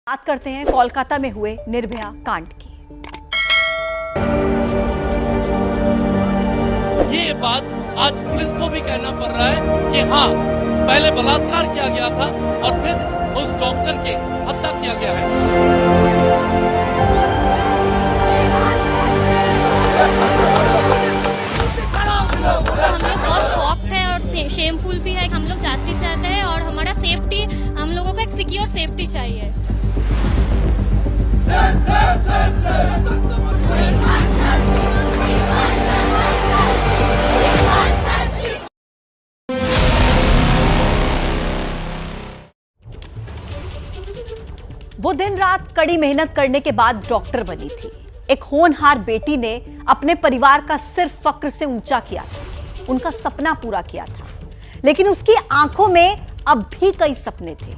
बात करते हैं कोलकाता में हुए निर्भया कांड की। ये बात आज पुलिस को भी कहना पड़ रहा है कि हाँ, पहले बलात्कार किया गया था और फिर उस डॉक्टर की हत्या किया गया है। हम लोग बहुत शॉक्ड है और शेमफुल भी है। हम लोग जस्टिस चाहते हैं और हमारा सेफ्टी, हम लोगों को एक सिक्योर सेफ्टी चाहिए। वो दिन रात कड़ी मेहनत करने के बाद डॉक्टर बनी थी। एक होनहार बेटी ने अपने परिवार का सिर्फ फक्र से ऊंचा किया था, उनका सपना पूरा किया था। लेकिन उसकी आंखों में अब भी कई सपने थे,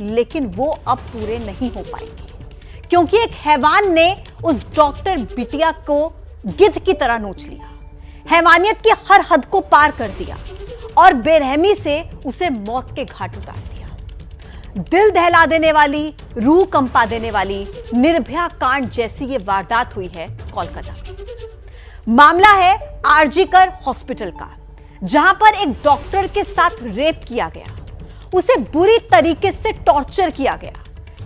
लेकिन वो अब पूरे नहीं हो पाएंगे, क्योंकि एक हैवान ने उस डॉक्टर बिटिया को गिद्ध की तरह नोच लिया, हैवानियत की हर हद को पार कर दिया और बेरहमी से उसे मौत के घाट उतार दिया। दिल दहला देने वाली, रूह कंपा देने वाली निर्भया कांड जैसी ये वारदात हुई है कोलकाता में। मामला है आरजीकर हॉस्पिटल का, जहां पर एक डॉक्टर के साथ रेप किया गया, उसे बुरी तरीके से टॉर्चर किया गया,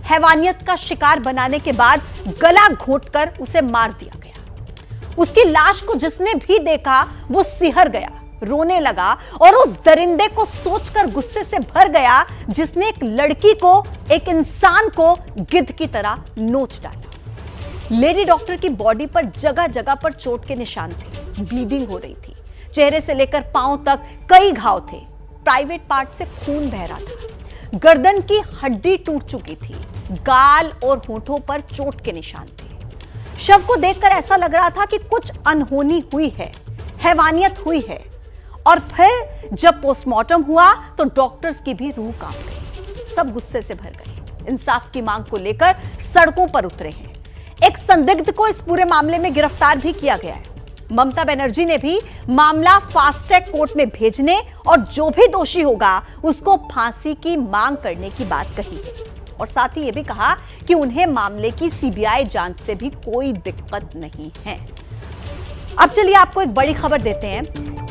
हैवानियत का शिकार बनाने के बाद गला घोंटकर उसे मार दिया गया। उसकी लाश को जिसने भी देखा वो सिहर गया, रोने लगा और उस दरिंदे को सोचकर गुस्से से भर गया जिसने एक लड़की को, एक इंसान को गिद्ध की तरह नोच डाला। लेडी डॉक्टर की बॉडी पर जगह जगह पर चोट के निशान थे, ब्लीडिंग हो रही थी, चेहरे से लेकर पांव तक कई घाव थे, प्राइवेट पार्ट से खून बह रहा था, गर्दन की हड्डी टूट चुकी थी, गाल और होठों पर चोट के निशान थे। शव को देखकर ऐसा लग रहा था कि कुछ अनहोनी हुई है, हैवानियत हुई है। और फिर जब पोस्टमार्टम हुआ तो डॉक्टर्स की भी रूह कांप गई, सब गुस्से से भर गए, इंसाफ की मांग को लेकर सड़कों पर उतरे हैं। एक संदिग्ध को इस पूरे मामले में गिरफ्तार भी किया गया है। ममता बनर्जी ने भी मामला फास्ट ट्रैक कोर्ट में भेजने और जो भी दोषी होगा उसको फांसी की मांग करने की बात कही है, और साथ ही यह भी कहा कि उन्हें मामले की सीबीआई जांच से भी कोई दिक्कत नहीं है। अब चलिए आपको एक बड़ी खबर देते हैं।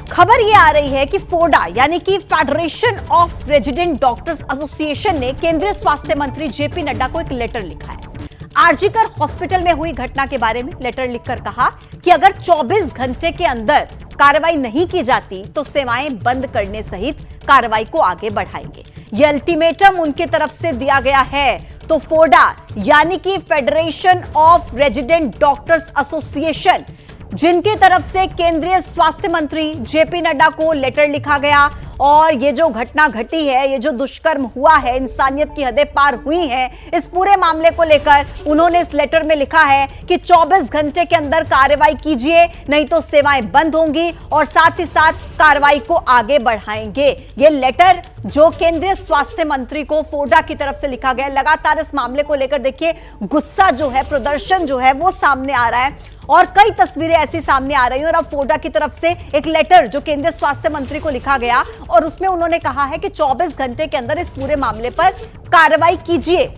खबर यह आ रही है कि फोडा यानी कि federation of resident doctors association ने केंद्रीय स्वास्थ्य मंत्री जेपी नड्डा को एक लेटर लिखा है। आरजीकर हॉस्पिटल में हुई घटना के बारे में लेटर लिखकर कहा कि अगर 24 घंटे के अंदर कार्रवाई नहीं की जाती तो सेवाएं बंद करने सहित कार्रवाई को आगे बढ़ाएंगे। यह अल्टीमेटम उनकी तरफ से दिया गया है। तो फोडा यानी कि federation of resident doctors association, जिनकी तरफ से केंद्रीय स्वास्थ्य मंत्री जेपी नड्डा को लेटर लिखा गया, और ये जो घटना घटी है, ये जो दुष्कर्म हुआ है, इंसानियत की हदें पार हुई हैं, इस पूरे मामले को लेकर उन्होंने इस लेटर में लिखा है कि 24 घंटे के अंदर कार्रवाई कीजिए, नहीं तो सेवाएं बंद होंगी, और साथ ही साथ कार्रवाई को आगे बढ़ाएंगे। ये लेटर जो केंद्रीय स्वास्थ्य मंत्री को फोडा की तरफ से लिखा गया, लगातार इस मामले को लेकर देखिए गुस्सा जो है, प्रदर्शन जो है वो सामने आ रहा है और कई तस्वीरें ऐसी सामने आ रही हैं। और अब फोडा की तरफ से एक लेटर जो केंद्रीय स्वास्थ्य मंत्री को लिखा गया और उसमें उन्होंने कहा है कि 24 घंटे के अंदर इस पूरे मामले पर कार्रवाई कीजिए।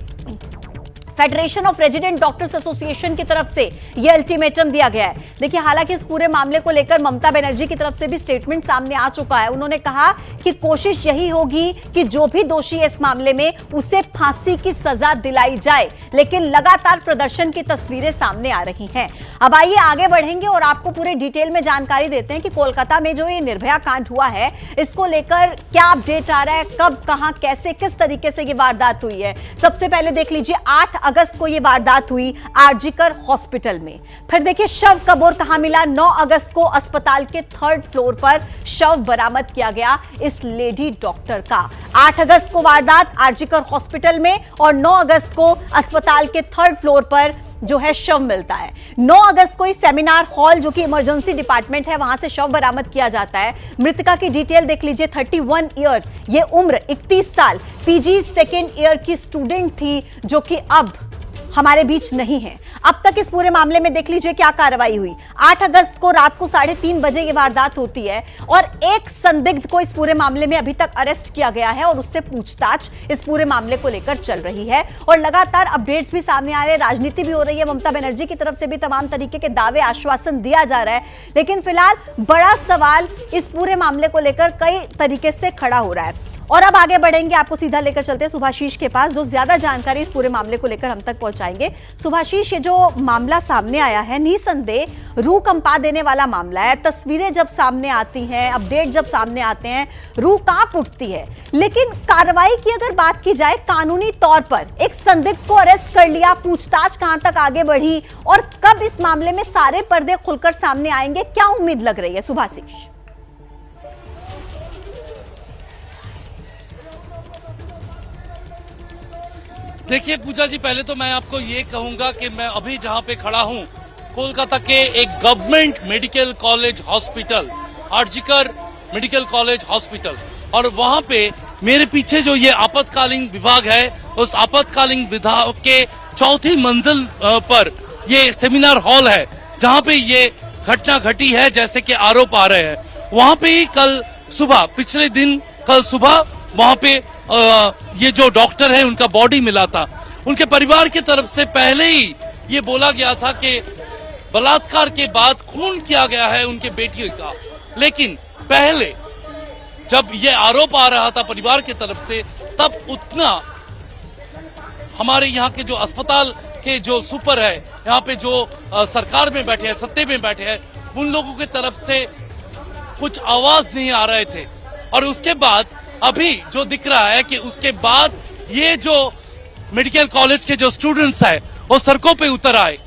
Federation of resident doctors association की तरफ से यह अल्टीमेटम दिया गया है। देखिए, हालांकि इस पूरे मामले को लेकर ममता बनर्जी की तरफ से भी स्टेटमेंट सामने आ चुका है। उन्होंने कहा कि कोशिश यही होगी कि जो भी दोषी है इस मामले में उसे फांसी की सजा दिलाई जाए, लेकिन लगातार प्रदर्शन की तस्वीरें सामने आ रही हैं। अब आइए आगे बढ़ेंगे और आपको पूरे डिटेल में जानकारी देते हैं कि कोलकाता में जो ये निर्भया कांड हुआ है, इसको लेकर क्या अपडेट आ रहा है, कब, कहां, कैसे, किस तरीके से ये वारदात हुई है। सबसे पहले देख लीजिए, 8 अगस्त को यह वारदात हुई आरजीकर हॉस्पिटल में। फिर देखिए शव कब और कहां मिला। 9 अगस्त को अस्पताल के 3rd फ्लोर पर शव बरामद किया गया इस लेडी डॉक्टर का। 8 अगस्त को वारदात आरजीकर हॉस्पिटल में और 9 अगस्त को अस्पताल के 3rd फ्लोर पर जो है शव मिलता है। 9 अगस्त को इस सेमिनार हॉल जो कि इमरजेंसी डिपार्टमेंट है वहां से शव बरामद किया जाता है। मृतका की डिटेल देख लीजिए, 31 ईयर, ये उम्र 31 साल, पीजी 2nd ईयर की स्टूडेंट थी जो कि अब हमारे बीच नहीं है। अब तक इस पूरे मामले में देख लीजिए क्या कार्रवाई हुई। 8 अगस्त को रात को 3:30 बजे ये वारदात होती है और एक संदिग्ध को इस पूरे मामले में अभी तक अरेस्ट किया गया है और उससे पूछताछ इस पूरे मामले को लेकर चल रही है और लगातार अपडेट्स भी सामने आ रहे हैं, राजनीति भी हो रही है। ममता बनर्जी की तरफ से भी तमाम तरीके के दावे, आश्वासन दिया जा रहा है, लेकिन फिलहाल बड़ा सवाल इस पूरे मामले को लेकर कई तरीके से खड़ा हो रहा है। और अब आगे बढ़ेंगे, आपको सीधा लेकर चलते हैं सुभाशीष के पास, जो ज्यादा जानकारी इस पूरे मामले को लेकर हम तक पहुंचाएंगे। सुभाशीष, ये जो मामला सामने आया है निसंदेह रूह कंपा देने वाला मामला है। तस्वीरें जब सामने आती हैं, अपडेट जब सामने आते हैं, रूह कांप उठती है। लेकिन कार्रवाई की अगर बात की जाए, कानूनी तौर पर एक संदिग्ध को अरेस्ट कर लिया, पूछताछ कहां तक आगे बढ़ी और कब इस मामले में सारे पर्दे खुलकर सामने आएंगे, क्या उम्मीद लग रही है सुभाशीष? देखिए पूजा जी, पहले तो मैं आपको ये कहूंगा कि मैं अभी जहां पे खड़ा हूं, कोलकाता के एक government medical college hospital, RG Kar medical college hospital, और वहां पे मेरे पीछे जो ये आपातकालीन विभाग है, उस आपातकालीन विभाग के 4थी मंजिल पर ये सेमिनार हॉल है जहां पे ये घटना घटी है, जैसे कि आरोप आ रहे हैं। वहां पे ही कल सुबह, पिछले दिन कल सुबह वहां पे ये जो डॉक्टर है उनका बॉडी मिला था। उनके परिवार की तरफ से पहले ही ये बोला गया था कि बलात्कार के बाद खून किया गया है उनके बेटी का, लेकिन पहले जब ये आरोप आ रहा था परिवार की तरफ से, तब उतना हमारे यहाँ के जो अस्पताल के जो सुपर है, यहाँ पे जो सरकार में बैठे हैं, सत्ते में बैठे हैं, उन लोगों की तरफ से कुछ आवाज नहीं आ रहे थे। और उसके बाद अभी जो दिख रहा है कि उसके बाद ये जो मेडिकल कॉलेज के जो स्टूडेंट्स हैं वो सड़कों पे उतर आए।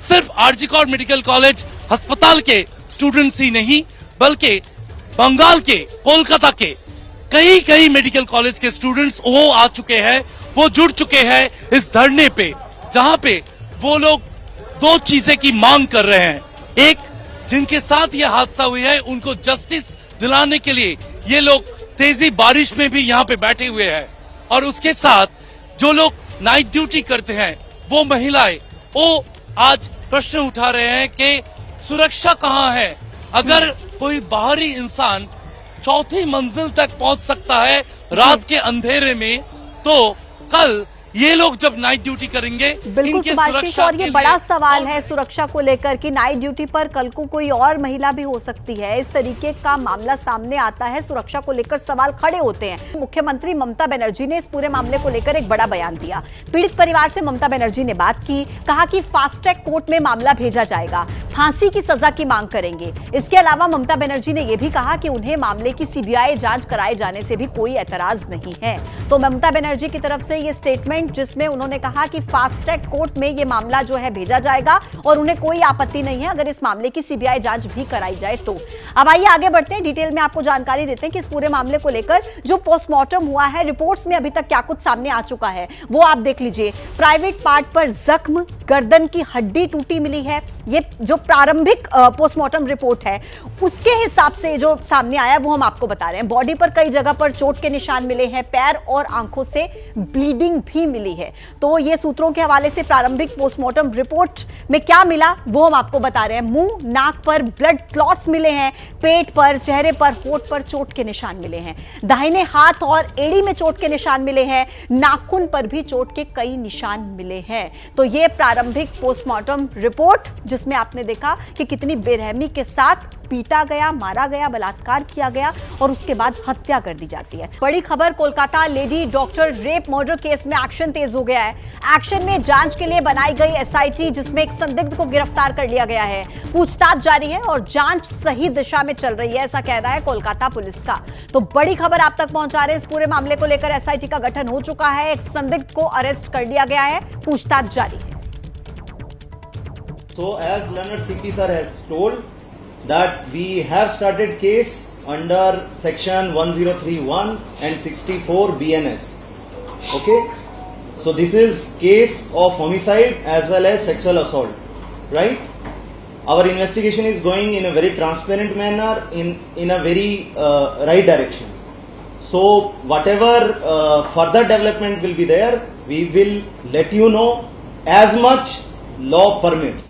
सिर्फ आरजीकर मेडिकल कॉलेज अस्पताल के स्टूडेंट्स ही नहीं, बल्कि बंगाल के, कोलकाता के कई मेडिकल कॉलेज के स्टूडेंट्स वो आ चुके हैं, वो जुड़ चुके हैं इस धरने पे, जहां पे वो लोग 2 चीजें की मांग कर रहे हैं। एक, जिनके साथ ये हादसा हुई है उनको जस्टिस दिलाने के लिए ये लोग तेजी बारिश में भी यहाँ पे बैठे हुए हैं, और उसके साथ जो लोग नाइट ड्यूटी करते हैं वो महिलाएं, वो आज प्रश्न उठा रहे हैं कि सुरक्षा कहाँ है। अगर कोई बाहरी इंसान 4थी मंजिल तक पहुंच सकता है रात के अंधेरे में, तो कल ये लोग जब नाइट ड्यूटी करेंगे, बिल्कुल सुभाषिश, और ये बड़ा सवाल है सुरक्षा को लेकर कि नाइट ड्यूटी पर कल को कोई और महिला भी हो सकती है। इस तरीके का मामला सामने आता है, सुरक्षा को लेकर सवाल खड़े होते हैं। मुख्यमंत्री ममता बनर्जी ने इस पूरे मामले को लेकर एक बड़ा बयान दिया। पीड़ित परिवार से ममता बनर्जी ने बात की, कहा कि फास्ट ट्रैक कोर्ट में मामला भेजा जाएगा, फांसी की सजा की मांग करेंगे। इसके अलावा ममता बनर्जी ने यह भी कहा कि उन्हें मामले की सीबीआई जांच कराए जाने से भी कोई एतराज नहीं है। तो ममता बनर्जी की तरफ से ये स्टेटमेंट, जिसमें उन्होंने कहा कि फास्ट ट्रैक कोर्ट में ये मामला जो है भेजा जाएगा और उन्हें कोई आपत्ति नहीं है अगर इस मामले की सीबीआई जांच भी कराई जाए तो। अब आइए आगे बढ़ते हैं, डिटेल में आपको जानकारी देते हैं कि इस पूरे मामले को लेकर जो पोस्टमार्टम हुआ है, रिपोर्ट्स में अभी तक क्या कुछ सामने आ चुका है वो आप देख लीजिए। प्राइवेट पार्ट पर जख्म, गर्दन की हड्डी टूटी मिली है। ये जो प्रारंभिक पोस्टमार्टम रिपोर्ट है उसके हिसाब से जो सामने आया वो हम आपको बता रहे हैं। बॉडी पर कई जगह पर चोट के निशान मिले हैं, पैर और आंखों से ब्लीडिंग भी मिली है। तो ये सूत्रों के हवाले से प्रारंभिक पोस्टमार्टम रिपोर्ट में क्या मिला वो हम आपको बता रहे हैं। मुंह, नाक पर ब्लड क्लॉट्स मिले हैं, पेट पर, चेहरे पर, होठ पर चोट के निशान मिले हैं, दाहिने हाथ और एड़ी में चोट के निशान मिले हैं, नाखून पर भी चोट के कई निशान मिले हैं। तो ये प्रारंभिक पोस्टमार्टम रिपोर्ट, जिसमें आपने देखा कि कितनी बेरहमी के साथ पीटा गया, मारा गया, बलात्कार किया गया और उसके बाद हत्या कर दी जाती है। बड़ी खबर, Kolkata lady doctor rape murder case में एक्शन तेज हो गया है। एक्शन में जांच के लिए बनाई गई एसआईटी, जिसमें एक संदिग्ध को गिरफ्तार कर लिया गया है। पूछताछ जारी है और जांच सही दिशा में चल रही है, ऐसा कहना है कोलकाता पुलिस का। तो बड़ी खबर आप तक पहुंचा रहे हैं। इस पूरे मामले को लेकर एसआईटी का गठन हो चुका है, एक संदिग्ध को अरेस्ट कर लिया गया है, पूछताछ जारी है। So as Leonard CP sir has told that we have started case under section 1031 and 64 BNS. Okay, so this is case of homicide as well as sexual assault, right? Our investigation is going in a very transparent manner, in a very right direction. So whatever further development will be there, we will let you know as much law permits.